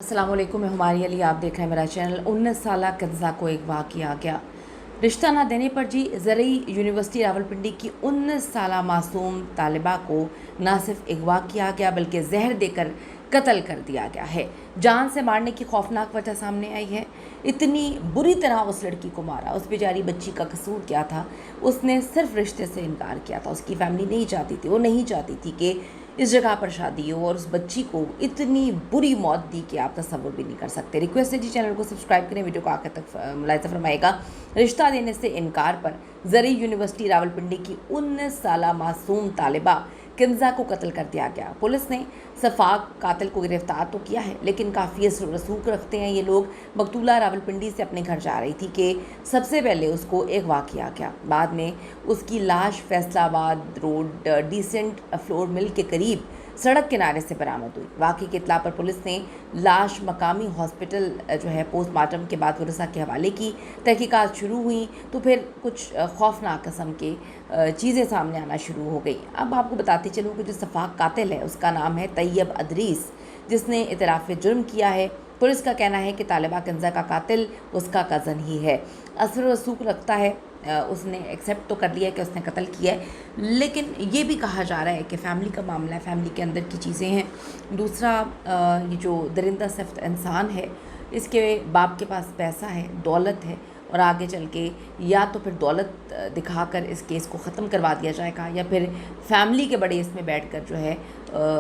अस्सलाम वालेकुम, मैं हुमारी अली, आप देख रहे हैं मेरा चैनल। 19 साला कंज़ा को अगवा किया गया। रिश्ता ना देने पर जी ज़रई यूनिवर्सिटी रावलपिंडी की 19 साला मासूम तालिबा को न सिर्फ अगवा किया गया बल्कि जहर देकर कत्ल कर दिया गया है। जान से मारने की खौफनाक वजह सामने आई है। इतनी बुरी तरह उस लड़की को मारा। उस बेचारी बच्ची का कसूर क्या था? उसने सिर्फ रिश्ते से इनकार किया था। उसकी फैमिली नहीं चाहती थी, वो नहीं चाहती थी कि इस जगह पर शादी हो, और उस बच्ची को इतनी बुरी मौत दी कि आप तसव्वुर भी नहीं कर सकते। रिक्वेस्ट है जी, चैनल को सब्सक्राइब करें, वीडियो को आखिर तक मुलाहिज़ा फरमाएगा। रिश्ता देने से इनकार पर ज़रई यूनिवर्सिटी रावलपिंडी की 19 साला मासूम तालिबा कंज़ा को कत्ल कर दिया गया। पुलिस ने सफ़ाक कातिल को गिरफ्तार तो किया है, लेकिन काफ़ी रसूख रखते हैं ये लोग। मकतूला रावलपिंडी से अपने घर जा रही थी कि सबसे पहले उसको अगवा किया गया। बाद में उसकी लाश Faisalabad road Decent Flour Mill के करीब सड़क किनारे से बरामद हुई। वाक़ई की इत्तला पर पुलिस ने लाश मकामी हॉस्पिटल जो है पोस्टमार्टम के बाद वरसा के हवाले की। तहकीकात शुरू हुई तो फिर कुछ खौफनाक किस्म के चीज़ें सामने आना शुरू हो गई। अब आपको बताती चलूँ कि जो सफ़ाक कातिल है उसका नाम है तैयब अदरीस, जिसने इतराफ़ जुर्म किया है। पुलिस का कहना है कि तालिबा कंज़ा का कातिल उसका कज़न ही है। असर रसूख रखता है, उसने एक्सेप्ट तो कर लिया कि उसने कत्ल किया है, लेकिन ये भी कहा जा रहा है कि फ़ैमिली का मामला है, फ़ैमिली के अंदर की चीज़ें हैं। दूसरा, ये जो दरिंदा सख्त इंसान है, इसके बाप के पास पैसा है, दौलत है, और आगे चल के या तो फिर दौलत दिखाकर इस केस को ख़त्म करवा दिया जाएगा या फिर फैमिली के बड़े इसमें बैठकर जो है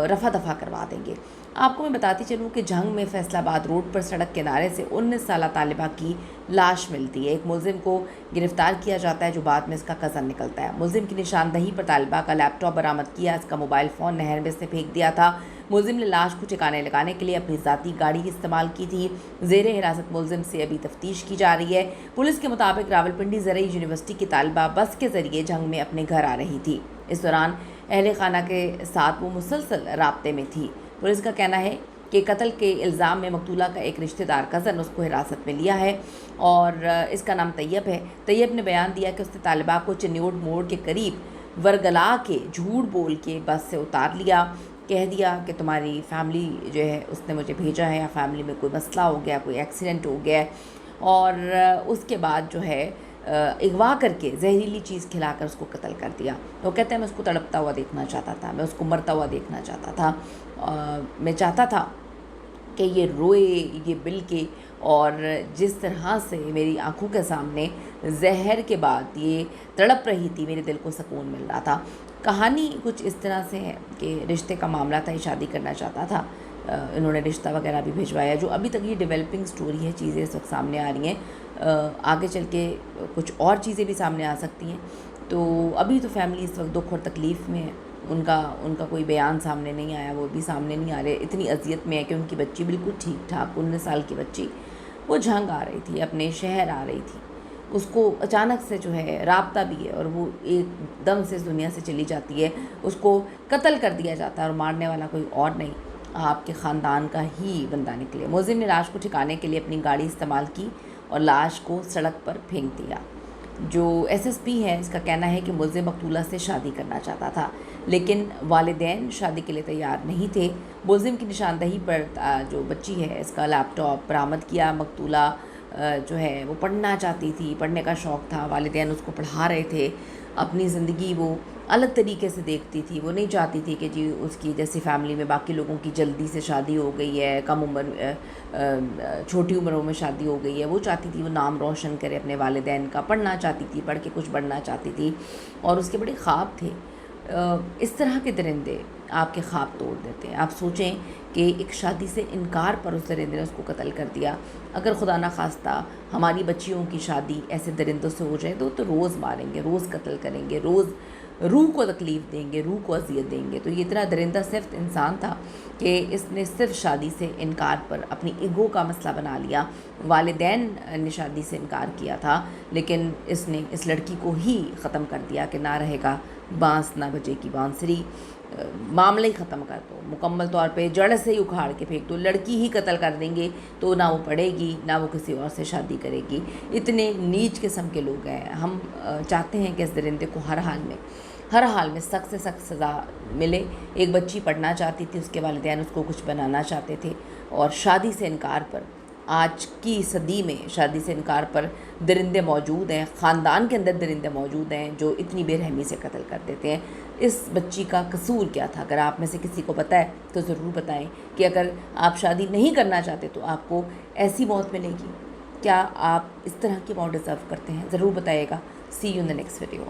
रफ़ा दफ़ा करवा देंगे। आपको मैं बताती चलूँ कि जंग में फैसलाबाद रोड पर सड़क किनारे से 19 साला तालिबा की लाश मिलती है। एक मुलजिम को गिरफ़्तार किया जाता है जो बाद में इसका कज़न निकलता है। मुलजिम की निशानदही पर तालिबा का लैपटॉप बरामद किया, इसका मोबाइल फ़ोन नहर में से फेंक दिया था। मुलजिम ने लाश को ठिकाने लगाने के लिए अपनी ज़ाती गाड़ी इस्तेमाल की थी। ज़ेरे हिरासत मुलजिम से अभी तफ्तीश की जा रही है। पुलिस के मुताबिक रावलपिंडी ज़रई यूनिवर्सिटी की तालिबा बस के ज़रिए जंग में अपने घर आ रही थी। इस दौरान अहले खाना के साथ वो मुसलसल राब्ते में थी। पुलिस का कहना है कि कत्ल के इल्ज़ाम में मकतूला का एक रिश्तेदार कज़न उसको हिरासत में लिया है और इसका नाम तैयब है। तैयब ने बयान दिया कि उसने तालिबा को चिन्योट मोड़ के करीब वरगला के झूठ बोल के बस से उतार लिया। कह दिया कि तुम्हारी फैमिली जो है उसने मुझे भेजा है, या फैमिली में कोई मसला हो गया, कोई एक्सीडेंट हो गया है, और उसके बाद जो है अगवा करके जहरीली चीज़ खिलाकर उसको कत्ल कर दिया। वो कहते हैं मैं उसको तड़पता हुआ देखना चाहता था, मैं उसको मरता हुआ देखना चाहता था। मैं चाहता था कि ये रोए, ये बिलके, और जिस तरह से मेरी आंखों के सामने जहर के बाद ये तड़प रही थी, मेरे दिल को सुकून मिल रहा था। कहानी कुछ इस तरह से है कि रिश्ते का मामला था, ये शादी करना चाहता था। इन्होंने रिश्ता वगैरह भी भिजवाया, जो अभी तक ये डेवलपिंग स्टोरी है, चीज़ें इस वक्त सामने आ रही हैं। आगे चल के कुछ और चीज़ें भी सामने आ सकती हैं। तो अभी तो फैमिली इस वक्त दुख और तकलीफ़ में है। उनका कोई बयान सामने नहीं आया, वो भी सामने नहीं आ रहे। इतनी अजियत में है कि उनकी बच्ची बिल्कुल ठीक ठाक 19 साल की बच्ची वो जंग आ रही थी, अपने शहर आ रही थी, उसको अचानक से जो है राब्ता भी है और वो एकदम से इस दुनिया से चली जाती है। उसको कत्ल कर दिया जाता है और मारने वाला कोई और नहीं, आपके ख़ानदान का ही बंदा निकले। मुलजिम ने लाश को ठिकाने के लिए अपनी गाड़ी इस्तेमाल की और लाश को सड़क पर फेंक दिया। जो एसएसपी है, इसका कहना है कि मुलजिम मकतूला से शादी करना चाहता था, लेकिन वालिदैन शादी के लिए तैयार नहीं थे। मुलजिम की निशानदही पर जो बच्ची है, इसका लैपटॉप बरामद किया। मकतूला जो है वो पढ़ना चाहती थी, पढ़ने का शौक़ था, वालिदैन उसको पढ़ा रहे थे। अपनी ज़िंदगी वो अलग तरीके से देखती थी। वो नहीं चाहती थी कि जी उसकी जैसी फैमिली में बाकी लोगों की जल्दी से शादी हो गई है, कम उम्र छोटी उम्रों में शादी हो गई है। वो चाहती थी वो नाम रोशन करे अपने वालिदैन का, पढ़ना चाहती थी, पढ़ के कुछ बनना चाहती थी, और उसके बड़े ख्वाब थे। इस तरह के दरिंदे आपके ख्वाब तोड़ देते हैं। आप सोचें कि एक शादी से इनकार पर उस दरिंदे ने उसको कत्ल कर दिया। अगर खुदा न खास्ता हमारी बच्चियों की शादी ऐसे दरिंदों से हो जाए तो रोज़ मारेंगे, रोज़ कत्ल करेंगे, रोज़ रूह को तकलीफ़ देंगे, रूह को अजियत देंगे। तो ये इतना दरिंदा सिर्फ इंसान था कि इसने सिर्फ शादी से इनकार पर अपनी ईगो का मसला बना लिया। वालिदैन ने शादी से इनकार किया था, लेकिन इसने इस लड़की को ही ख़त्म कर दिया कि ना रहेगा बांस ना बजेगी बांसुरी, मामला ही ख़त्म कर दो, मुकम्मल तौर पे जड़ से ही उखाड़ के फेंक दो। लड़की ही कत्ल कर देंगे तो ना वो पढ़ेगी, ना वो किसी और से शादी करेगी। इतने नीच किस्म के लोग हैं। हम चाहते हैं कि इस दरिंदे को हर हाल में सख्त से सख्त सज़ा मिले। एक बच्ची पढ़ना चाहती थी, उसके वालिदैन उसको कुछ बनाना चाहते थे, اور شادی سے انکار پر، آج کی صدی میں شادی سے انکار پر درندے موجود ہیں، خاندان کے اندر درندے موجود ہیں جو اتنی بے رحمی سے قتل کر دیتے ہیں۔ اس بچی کا قصور کیا تھا؟ اگر آپ میں سے کسی کو پتہ ہے تو ضرور بتائیں کہ اگر آپ شادی نہیں کرنا چاہتے تو آپ کو ایسی موت ملے گی؟ کیا آپ اس طرح کی موت ڈیزرو کرتے ہیں؟ ضرور بتائیے گا۔ See you in the next video.